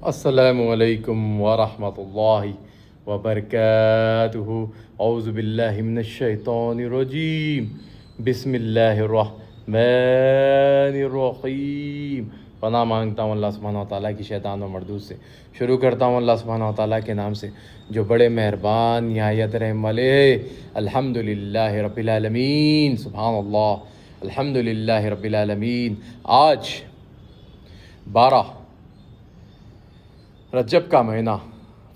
السلام علیکم ورحمۃ اللہ وبرکاتہ۔ اعوذ باللہ من الشیطان الرجیم، بسم اللہ الرحمن الرحیم۔ پناہ مانگتا ہوں اللہ سبحانہ و تعالیٰ کی شیطان و مردود سے۔ شروع کرتا ہوں اللہ سبحانہ و تعالیٰ کے نام سے جو بڑے مہربان نہایت رحم والے ہے۔ الحمد للہ رب العالمین، سبحان اللہ، الحمد للہ رب العالمین۔ آج 12 رجب کا مہینہ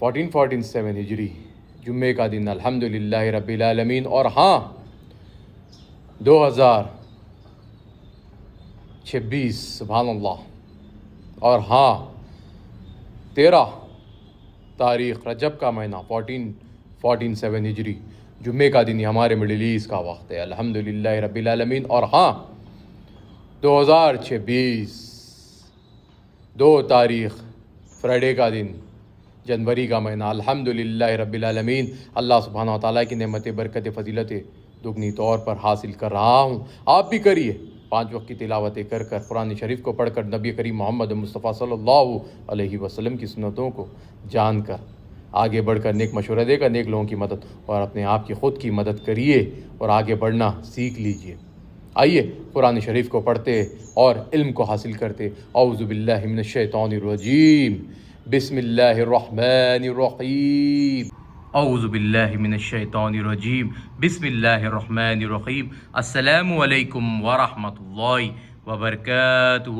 1447 ہجری، جمعے کا دن، الحمد للہ رب العالمین۔ اور ہاں 2026، سبحان اللہ، اور ہاں 13 تاریخ رجب کا مہینہ 1447 ہجری، جمعے کا دن، یہ ہمارے مڈل ایسٹ کا وقت ہے، الحمد للہ رب العالمین۔ اور ہاں 2026 2 تاریخ فرائیڈے کا دن، جنوری کا مہینہ، الحمد للہ رب العالمین۔ اللہ سبحانہ و تعالیٰ کی نعمت برکت فضیلت دگنی طور پر حاصل کر رہا ہوں، آپ بھی کریے۔ 5 وقت کی تلاوتیں کر کر، قرآن شریف کو پڑھ کر، نبی کریم محمد مصطفیٰ صلی اللہ علیہ وسلم کی سنتوں کو جان کر آگے بڑھ کر نیک مشورہ دے کر نیک لوگوں کی مدد اور اپنے آپ کی خود کی مدد کریے اور آگے بڑھنا سیکھ لیجیے۔ آئیے قرآن شریف کو پڑھتے اور علم کو حاصل کرتے۔ اعوذ باللہ من الشیطان الرجیم، بسم اللہ الرحمن الرحیم۔ اعوذ باللہ من الشیطان الرجیم، بسم اللہ الرحمن الرحیم۔ السلام علیکم ورحمۃ اللہ وبرکاتہ۔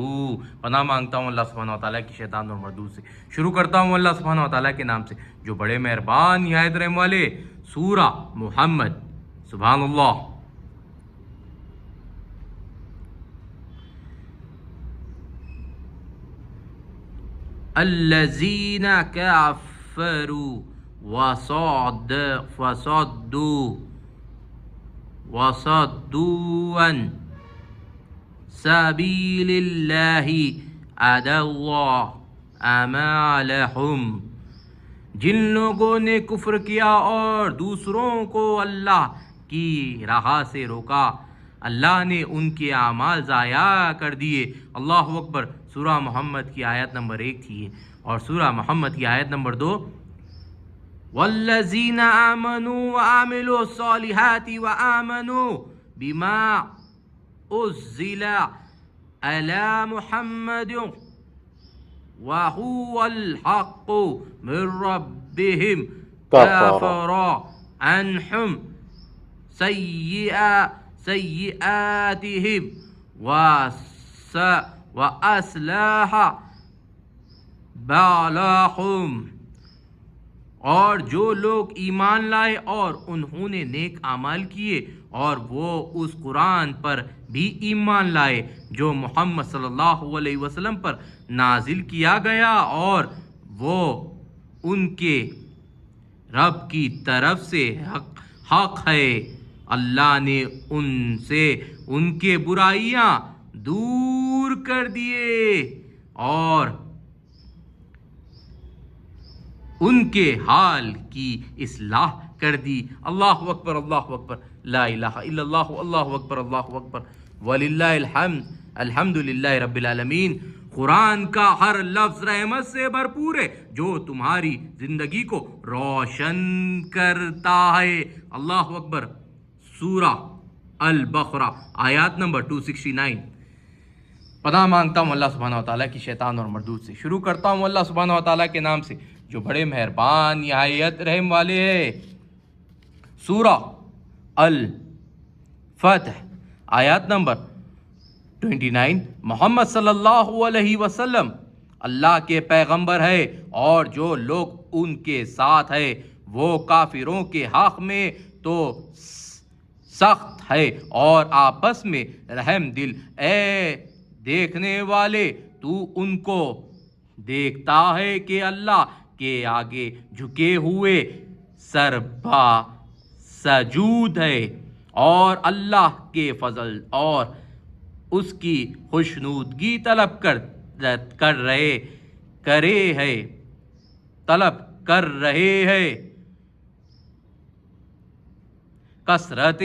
پناہ مانگتا ہوں اللہ سبحانہ و تعالیٰ کی شیطان اور مردود سے۔ شروع کرتا ہوں اللہ سبحانہ و تعالیٰ کے نام سے جو بڑے مہربان نہایت رحم والے۔ سورہ محمد، سبحان اللہ۔ الذین کفروا وصدوا عن سبیل اللہ اضل اعمالہم۔ جن لوگوں نے کفر کیا اور دوسروں کو اللہ کی راہ سے روکا، اللہ نے ان کے اعمال ضائع کر دیے۔ اللہ اکبر۔ سورہ محمد کی آیت نمبر 1 تھی یہ، اور سورہ محمد کی آیت نمبر 2، والذین آمنوا وعملوا الصالحات وآمنوا بما انزل علی محمد وهو الحق من ربهم كفر عنهم سیئاتهم وَأَصْلَحَ بَالَهُمْ۔ اور جو لوگ ایمان لائے اور انہوں نے نیک اعمال کیے اور وہ اس قرآن پر بھی ایمان لائے جو محمد صلی اللہ علیہ وسلم پر نازل کیا گیا، اور وہ ان کے رب کی طرف سے حق ہے، اللہ نے ان سے ان کے برائیاں دور کر دیے اور ان کے حال کی اصلاح کر دی۔ اللہ اکبر، اللہ اکبر، لا الہ الا اللہ، اللہ اکبر، اللہ اکبر، وللہ الحمد، الحمد للہ رب العالمین۔ قرآن کا ہر لفظ رحمت سے بھرپور ہے جو تمہاری زندگی کو روشن کرتا ہے۔ اللہ اکبر۔ سورہ البقرہ آیات نمبر 269۔ پناہ مانگتا ہوں اللہ سبحانہ و تعالیٰ کی شیطان اور مردود سے۔ شروع کرتا ہوں اللہ سبحانہ و تعالیٰ کے نام سے جو بڑے مہربان نہایت رحم والے ہے۔ سورہ الفتح آیات نمبر 29۔ محمد صلی اللہ علیہ وسلم اللہ کے پیغمبر ہے اور جو لوگ ان کے ساتھ ہے وہ کافروں کے حق میں تو سخت ہے اور آپس میں رحم دل۔ اے دیکھنے والے، تو ان کو دیکھتا ہے کہ اللہ کے آگے جھکے ہوئے سربا سجود ہے اور اللہ کے فضل اور اس کی خوشنودگی طلب کر رہے ہیں۔ کثرت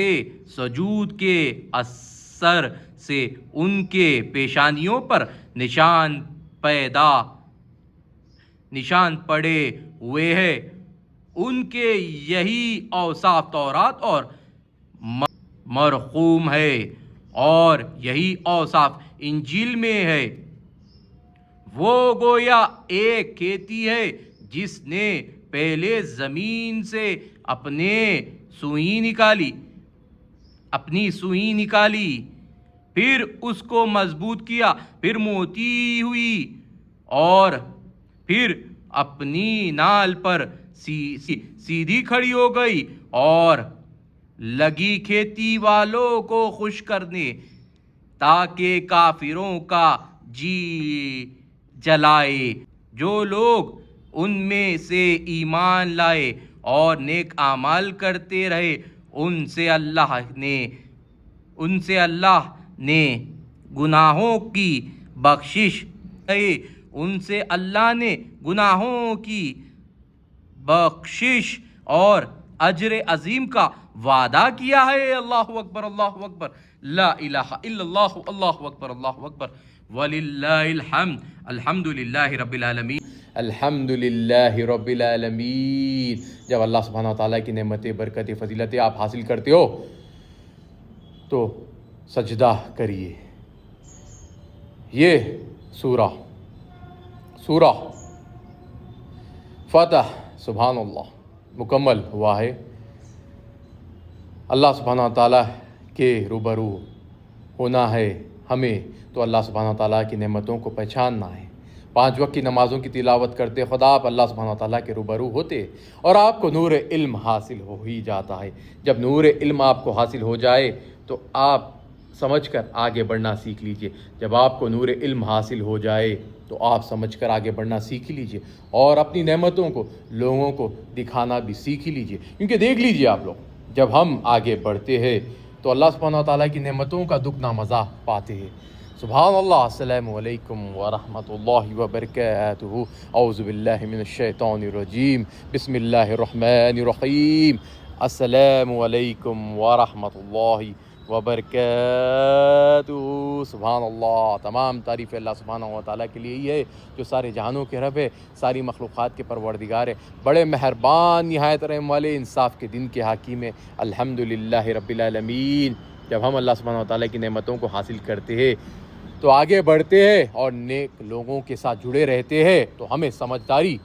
سجود کے اثر سے ان کے پیشانیوں پر نشان پیدا نشان پڑے ہوئے ہیں، ان کے یہی اوصاف تورات اور مرقوم ہے، اور یہی اوصاف انجیل میں ہے۔ وہ گویا ایک کھیتی ہے جس نے پہلے زمین سے اپنی سوئی نکالی، پھر اس کو مضبوط کیا، پھر موٹی ہوئی، اور پھر اپنی نال پر سیدھی کھڑی ہو گئی اور لگی کھیتی والوں کو خوش کرنے، تاکہ کافروں کا جی جلائے۔ جو لوگ ان میں سے ایمان لائے اور نیک اعمال کرتے رہے، ان سے اللہ نے گناہوں کی بخشش اور اجر عظیم کا وعدہ کیا ہے۔ اللہ اکبر، اللہ اکبر، لا الہ الا اللہ، اللہ اکبر، اللہ اکبر، وللہ الحمد، الحمد للہ رب العالمین، الحمد للہ رب العالمین۔ جب اللہ سبحانہ وتعالیٰ کی نعمتیں، برکتیں، فضیلتیں آپ حاصل کرتے ہو تو سجدہ کریے۔ یہ سورہ فتح سبحان اللہ مکمل ہوا ہے۔ اللہ سبحانہ وتعالیٰ کے روبرو ہونا ہے ہمیں، تو اللہ سبحانہ وتعالیٰ کی نعمتوں کو پہچاننا ہے۔ 5 وقت کی نمازوں کی تلاوت کرتے خدا آپ اللہ سبحانہ وتعالیٰ کے روبرو ہوتے، اور آپ کو نور علم حاصل ہو ہی جاتا ہے۔ جب نور علم آپ کو حاصل ہو جائے تو آپ سمجھ کر آگے بڑھنا سیکھ لیجئے۔ جب آپ کو نور علم حاصل ہو جائے تو آپ سمجھ کر آگے بڑھنا سیکھ لیجئے، اور اپنی نعمتوں کو لوگوں کو دکھانا بھی سیکھ لیجئے۔ کیونکہ دیکھ لیجئے آپ لوگ، جب ہم آگے بڑھتے ہیں تو اللہ سبحانہ وتعالیٰ کی نعمتوں کا دگنا مزہ پاتے ہیں۔ سبحان اللہ۔ السلام علیکم ورحمۃ اللہ وبرکاتہ۔ اعوذ باللہ من الشیطان الرجیم، بسم اللہ الرحمن الرحیم۔ السلام علیکم ورحمۃ اللہ وبرکاتہ۔ سبحان اللہ۔ تمام تعریف اللہ سبحانہ وتعالیٰ کے لیے ہی ہے، جو سارے جہانوں کے رب ہے، ساری مخلوقات کے پروردگار ہے، بڑے مہربان، نہایت رحم والے، انصاف کے دن کے حاکم ہے۔ الحمد للہ رب العالمین۔ جب ہم اللہ سبحانہ وتعالیٰ کی نعمتوں کو حاصل کرتے ہیں تو آگے بڑھتے ہیں اور نیک لوگوں کے ساتھ جڑے رہتے ہیں، تو ہمیں سمجھداری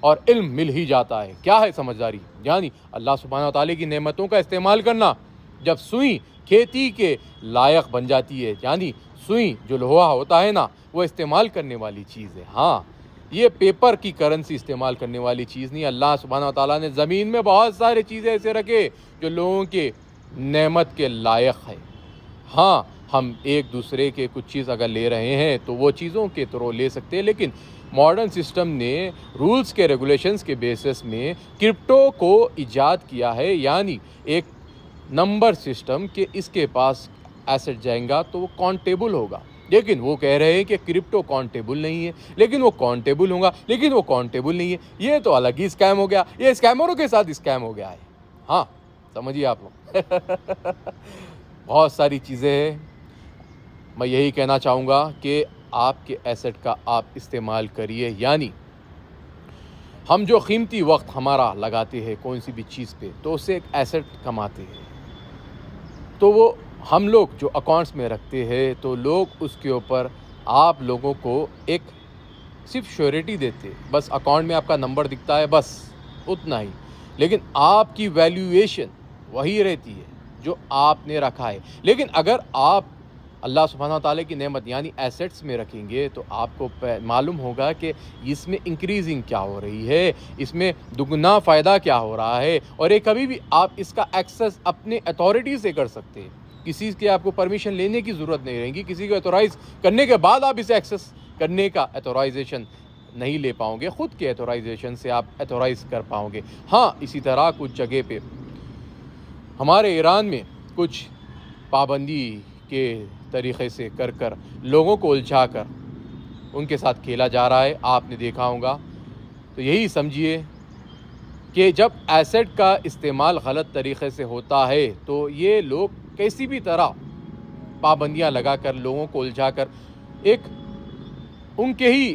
اور علم مل ہی جاتا ہے۔ کیا ہے سمجھداری؟ یعنی اللہ سبحانہ وتعالیٰ کی نعمتوں کا استعمال کرنا۔ جب سوئی کھیتی کے لائق بن جاتی ہے، یعنی سوئی جو لوہا ہوتا ہے نا، وہ استعمال کرنے والی چیز ہے۔ ہاں، یہ پیپر کی کرنسی استعمال کرنے والی چیز نہیں۔ اللہ سبحانہ وتعالیٰ نے زمین میں بہت سارے چیزیں ایسے رکھے جو لوگوں کے نعمت کے لائق ہے۔ ہاں، ہم ایک دوسرے کے کچھ چیز اگر لے رہے ہیں تو وہ چیزوں کے تھرو لے سکتے ہیں، لیکن ماڈرن سسٹم نے رولز کے ریگولیشنز کے بیسس میں کرپٹو کو ایجاد کیا ہے، یعنی ایک نمبر سسٹم کہ اس کے پاس ایسٹ جائیں گا تو وہ کاؤنٹیبل ہوگا، لیکن وہ کہہ رہے ہیں کہ کرپٹو کاؤنٹیبل نہیں ہے، لیکن وہ کاؤنٹیبل ہوگا، لیکن وہ کاؤنٹیبل نہیں ہے۔ یہ تو الگ ہی اسکیم ہو گیا، یہ اسکیمروں کے ساتھ اسکیم ہو گیا ہے۔ ہاں، سمجھیے آپ لوگ۔ بہت ساری چیزیں ہیں۔ میں یہی کہنا چاہوں گا کہ آپ کے ایسٹ کا آپ استعمال کریے، یعنی ہم جو قیمتی وقت ہمارا لگاتے ہیں کوئی سی بھی چیز پہ، تو اس سے ایک ایسٹ کماتے ہیں، تو وہ ہم لوگ جو اکاؤنٹس میں رکھتے ہیں تو لوگ اس کے اوپر آپ لوگوں کو ایک صرف شیورٹی دیتے، بس اکاؤنٹ میں آپ کا نمبر دکھتا ہے، بس اتنا ہی، لیکن آپ کی ویلیویشن وہی رہتی ہے جو آپ نے رکھا ہے۔ لیکن اگر آپ اللہ سبحانہ وتعالیٰ کی نعمت یعنی ایسٹس میں رکھیں گے تو آپ کو معلوم ہوگا کہ اس میں انکریزنگ کیا ہو رہی ہے، اس میں دگنا فائدہ کیا ہو رہا ہے، اور یہ کبھی بھی آپ اس کا ایکسس اپنے اتھارٹی سے کر سکتے ہیں۔ کسی کی آپ کو پرمیشن لینے کی ضرورت نہیں رہے گی، کسی کو ایتھورائز کرنے کے بعد آپ اسے ایکسس کرنے کا ایتھورائزیشن نہیں لے پاؤں گے، خود کے ایتھورائزیشن سے آپ ایتھورائز کر پاؤں گے۔ ہاں، اسی طرح کچھ جگہ پہ ہمارے ایران میں کچھ پابندی کے طریقے سے کر لوگوں کو الجھا کر ان کے ساتھ کھیلا جا رہا ہے، آپ نے دیکھا ہوگا۔ تو یہی سمجھیے کہ جب ایسٹ کا استعمال غلط طریقے سے ہوتا ہے تو یہ لوگ کسی بھی طرح پابندیاں لگا کر لوگوں کو الجھا کر ایک ان کے ہی